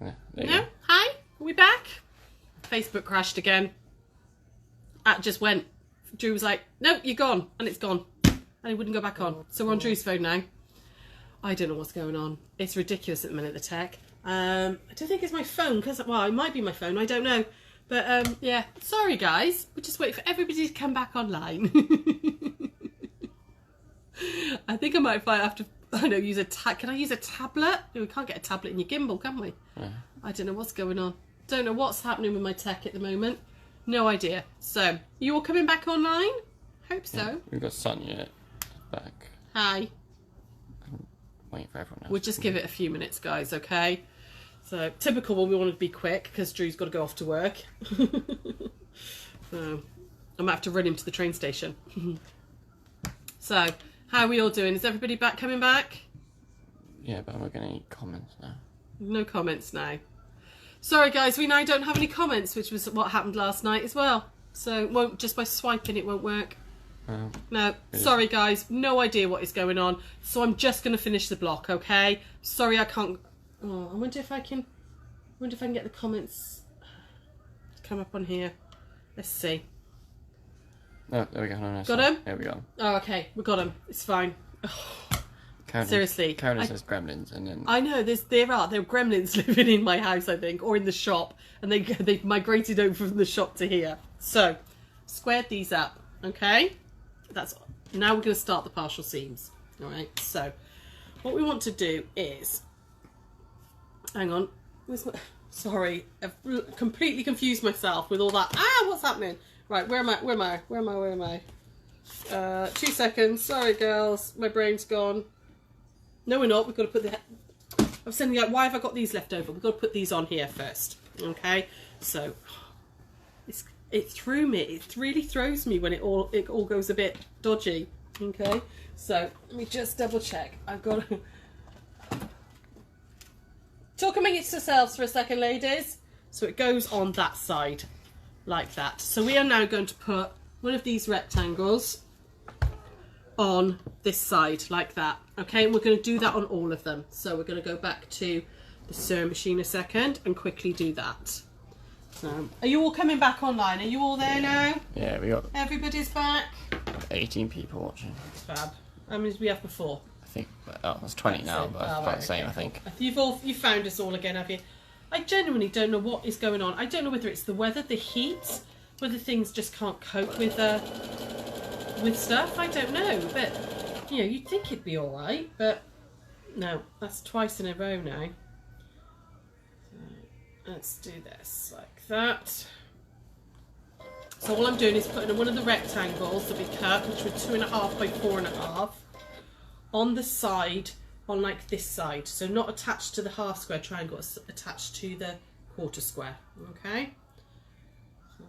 No? Hi? Are we back? Facebook crashed again. That just went. Drew was like, no, you're gone. And it's gone. And it wouldn't go back on. So we're on Drew's phone now. I don't know what's going on. It's ridiculous at the minute, the tech. I don't think it's my phone, because, well, it might be my phone, I don't know. But, yeah, sorry, guys. We'll just wait for everybody to come back online. I think I might have to, use a can I use a tablet? No, we can't get a tablet in your gimbal, can we? Yeah. I don't know what's going on. Don't know what's happening with my tech at the moment. No idea. So, you all coming back online? Hope so. Yeah, we've got Sonia back. Hi. I'm waiting for everyone else. We'll just give it a few minutes, guys, okay? So, typical one, we want to be quick because Drew's got to go off to work. So, I might have to run him to the train station. So, how are we all doing? Is everybody coming back? Yeah, but I'm not getting any comments now. No comments now. Sorry, guys, we now don't have any comments, which was what happened last night as well. So, it won't, just by swiping, it won't work. No, sorry, guys, no idea what is going on. So, I'm just going to finish the block, okay? Sorry, I can't. Oh, I wonder if I can get the comments to come up on here. Let's see. Oh, there we go. No, got him? There we go. Oh, okay, we got him. It's fine. Oh, seriously. Karen says gremlins, and then I know there are gremlins living in my house, I think, or in the shop, and they've migrated over from the shop to here. So, squared these up, okay? Now we're going to start the partial seams. All right. So, what we want to do is, hang on. Sorry, I've completely confused myself with all that. What's happening? Right, where am I? 2 seconds. Sorry, girls. My brain's gone. No, we're not. We've got to put the... I'm saying, like, why have I got these left over? We've got to put these on here first. Okay? So, it threw me. It really throws me when it all goes a bit dodgy. Okay? So, let me just double check. I've got to... Talk amongst yourselves for a second, ladies. So, it goes on that side. Like that. So we are now going to put one of these rectangles on this side like that. Okay, and we're going to do that on all of them. So we're going to go back to the sewing machine a second and quickly do that. Are you all coming back online? Are you all there now? Yeah, we got... Everybody's back? 18 people watching. Fab. How many did we have before? I think, that's 20 now, but it's about the same, I think. You've found us all again, have you? I genuinely don't know what is going on. I don't know whether it's the weather, the heat, whether things just can't cope with stuff. I don't know, but you'd think it'd be all right, but no, that's twice in a row now. So let's do this like that. So all I'm doing is putting one of the rectangles that we cut, which were 2.5 by 4.5, on the side. On like this side, so not attached to the half square triangle, it's attached to the quarter square. Okay, so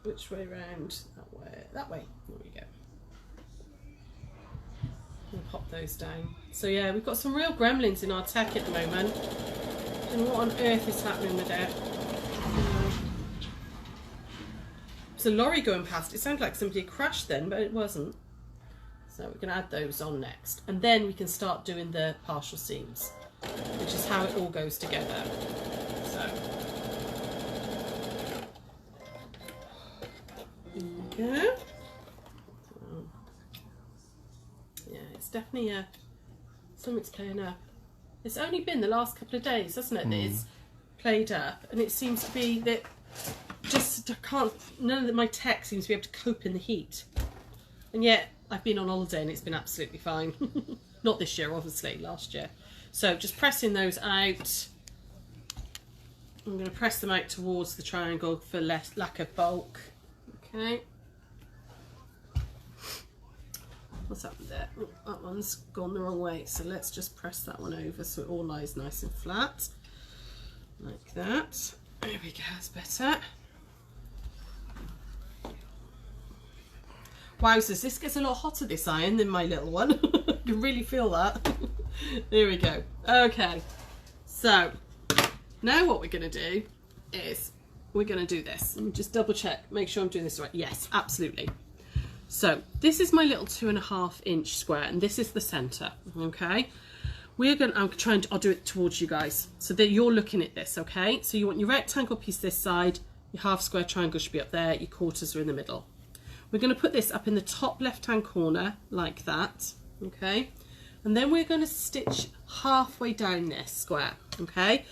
which way round? That way. There we go. We'll pop those down. So yeah, we've got some real gremlins in our tech at the moment. And what on earth is happening with it? There's a lorry going past. It sounded like somebody crashed then, but it wasn't. So we're going to add those on next. And then we can start doing the partial seams, which is how it all goes together. So, there we go. Yeah, it's definitely something's playing up. It's only been the last couple of days, hasn't it, that it's played up. And it seems to be that none of my tech seems to be able to cope in the heat. And yet, I've been on holiday and it's been absolutely fine. Not this year, obviously, last year. So just pressing those out. I'm going to press them out towards the triangle for lack of bulk. Okay. What's happened there? Oh, that one's gone the wrong way. So let's just press that one over so it all lies nice and flat. Like that. There we go, that's better. Wowzers, this gets a lot hotter, this iron, than my little one. I can really feel that. There we go. Okay, so now what we're going to do is we're going to do this. Let me just double check, make sure I'm doing this right. Yes, absolutely. So this is my little 2.5 inch square and this is the centre, okay? I'll do it towards you guys so that you're looking at this, okay? So you want your rectangle piece this side, your half square triangle should be up there, your quarters are in the middle. We're going to put this up in the top left hand corner like that, okay? And then we're going to stitch halfway down this square, okay?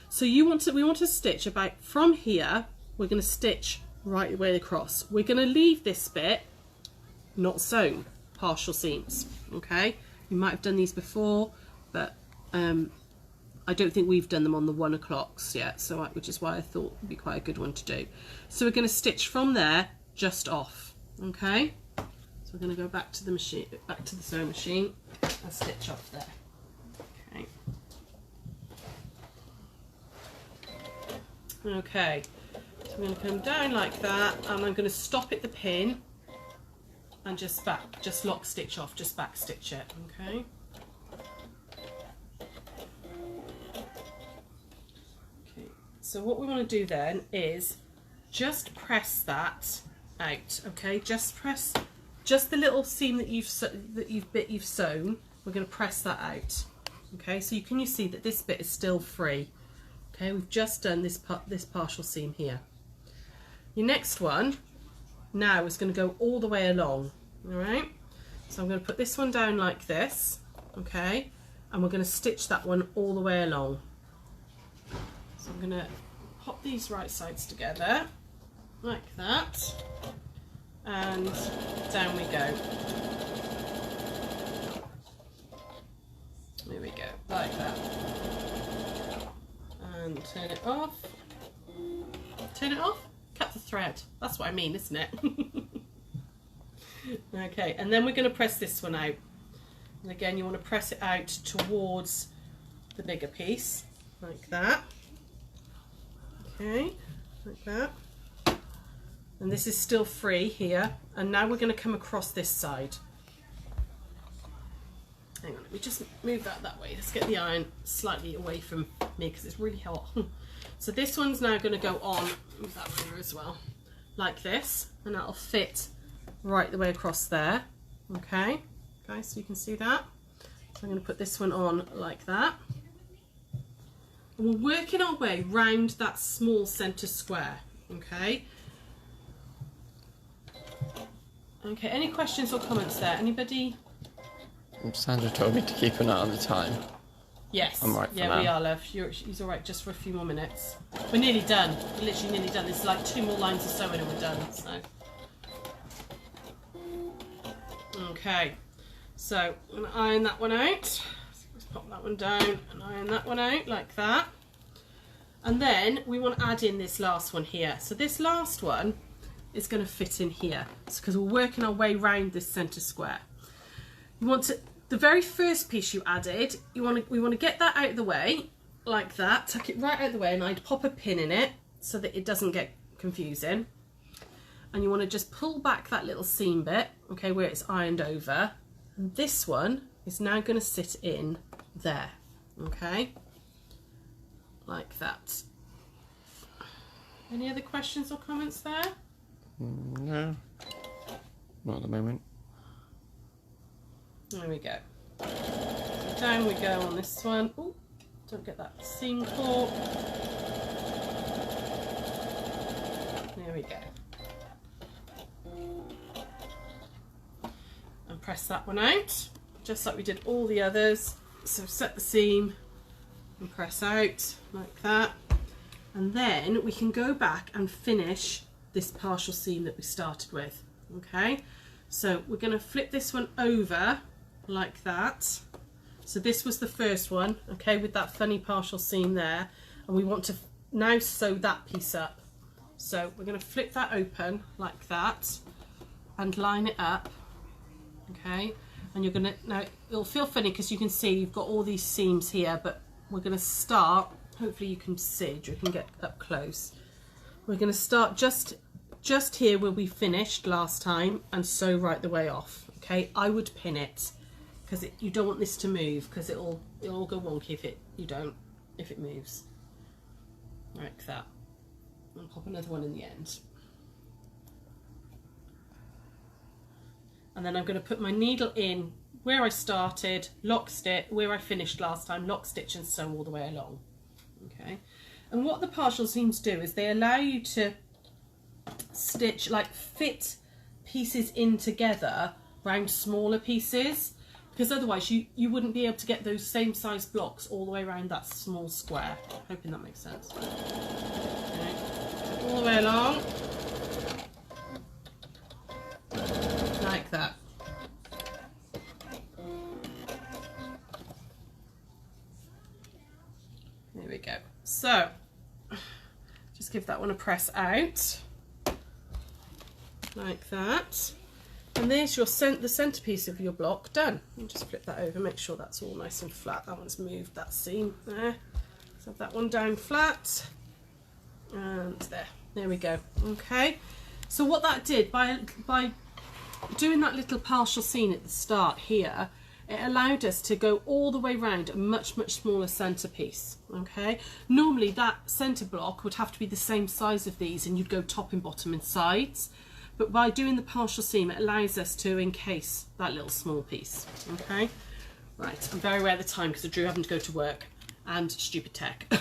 So we want to stitch about from here, we're going to stitch right the way across. We're going to leave this bit not sewn, partial seams, okay? You might have done these before, but I don't think we've done them on the 1 o'clocks yet, so which is why I thought it would be quite a good one to do. So we're going to stitch from there just off, okay? So we're going to go back to the machine, back to the sewing machine, and stitch off there. Okay. Okay. So I'm going to come down like that, and I'm going to stop at the pin, and just lock stitch off, just back stitch it. Okay. So what we want to do then is just press that out, okay? Just press the little seam that you've sewn. We're going to press that out, okay? So you see that this bit is still free, okay? We've just done this partial seam here. Your next one now is going to go all the way along, all right? So I'm going to put this one down like this, okay? And we're going to stitch that one all the way along. So I'm going to pop these right sides together like that, and down we go. There we go, like that. And turn it off. Turn it off? Cut the thread. That's what I mean, isn't it? Okay, and then we're going to press this one out. And again, you want to press it out towards the bigger piece, like that. Okay, like that. And this is still free here. And now we're going to come across this side. Hang on, let me just move that way. Let's get the iron slightly away from me because it's really hot. So this one's now going to go on, move that over as well, like this. And that'll fit right the way across there. Okay, guys, so you can see that. So I'm going to put this one on like that. And we're working our way round that small centre square, okay? Okay, any questions or comments there? Anybody? Sandra told me to keep an eye on the time. Yes. I'm right for yeah, now. we are, love. He's all right just for a few more minutes. We're nearly done. We're literally nearly done. There's like 2 more lines of sewing and we're done, so. Okay, so I'm going to iron that one out. Let's pop that one down and iron that one out like that. And then we want to add in this last one here. So this last one is going to fit in here because we're working our way round this centre square. You want to, the very first piece you added, we want to get that out of the way like that, tuck it right out of the way, and I'd pop a pin in it so that it doesn't get confusing. And you want to just pull back that little seam bit, okay, where it's ironed over. And this one is now going to sit in there, okay, like that. Any other questions or comments there? No, not at the moment. There we go. Down we go on this one. Ooh, don't get that seam caught. There we go. And press that one out, just like we did all the others. So set the seam and press out like that. And then we can go back and finish this partial seam that we started with, okay? So we're going to flip this one over like that. So this was the first one, okay, with that funny partial seam there, and we want to now sew that piece up. So we're going to flip that open like that and line it up, okay, and you're going to, now it'll feel funny because you can see you've got all these seams here, but we're going to start, hopefully you can see, you can get up close. We're going to start just here where we finished last time and sew right the way off, okay. I would pin it because you don't want this to move because it'll all go wonky if it moves like that. And pop another one in the end. And then I'm going to put my needle in where I started, lock stitch, where I finished last time, lock stitch and sew all the way along. Okay, and what the partial seams do is they allow you to stitch, like fit pieces in together around smaller pieces, because otherwise you wouldn't be able to get those same size blocks all the way around that small square. Hoping that makes sense. Okay. All the way along, like that. There we go. So just give that one a press out like that, and there's your the centerpiece of your block done. And just flip that over, make sure that's all nice and flat. That one's moved, that seam there. So have that one down flat, and there we go. Okay, so what that did by doing that little partial seam at the start here, it allowed us to go all the way around a much smaller centerpiece. Okay, normally that center block would have to be the same size of these, and you'd go top and bottom and sides. But by doing the partial seam, it allows us to encase that little small piece. Okay, right, I'm very aware of the time because I drew having to go to work and stupid tech.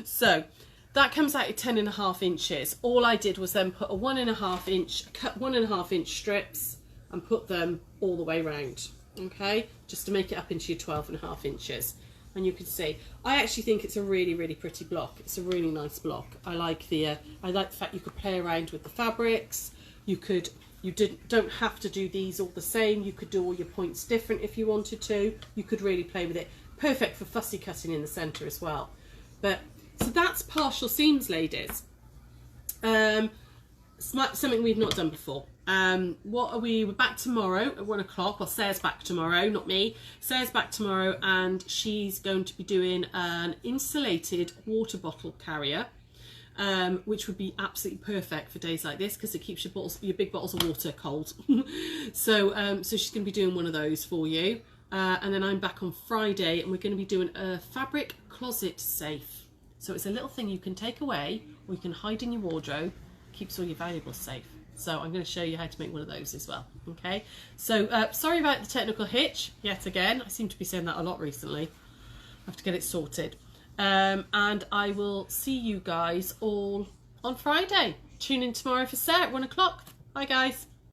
So that comes out at 10.5 inches. All I did was then put a 1.5 inch, cut 1.5 inch strips and put them all the way around. Okay, just to make it up into your 12.5 inches. And you can see, I actually think it's a really pretty block. It's a really nice block. I like the fact you could play around with the fabrics. You don't have to do these all the same. You could do all your points different if you wanted to. You could really play with it. Perfect for fussy cutting in the centre as well. But so that's partial seams, ladies. Something we've not done before. We're back tomorrow at 1 o'clock. Well, Sarah's back tomorrow, not me. Sarah's back tomorrow, and she's going to be doing an insulated water bottle carrier, which would be absolutely perfect for days like this because it keeps your big bottles of water cold. So she's going to be doing one of those for you, and then I'm back on Friday, and we're going to be doing a fabric closet safe. So it's a little thing you can take away or you can hide in your wardrobe, keeps all your valuables safe. So I'm going to show you how to make one of those as well. Okay, so sorry about the technical hitch yet again. I seem to be saying that a lot recently. I have to get it sorted. And I will see you guys all on Friday. Tune in tomorrow for Sarah at 1 o'clock. Bye guys.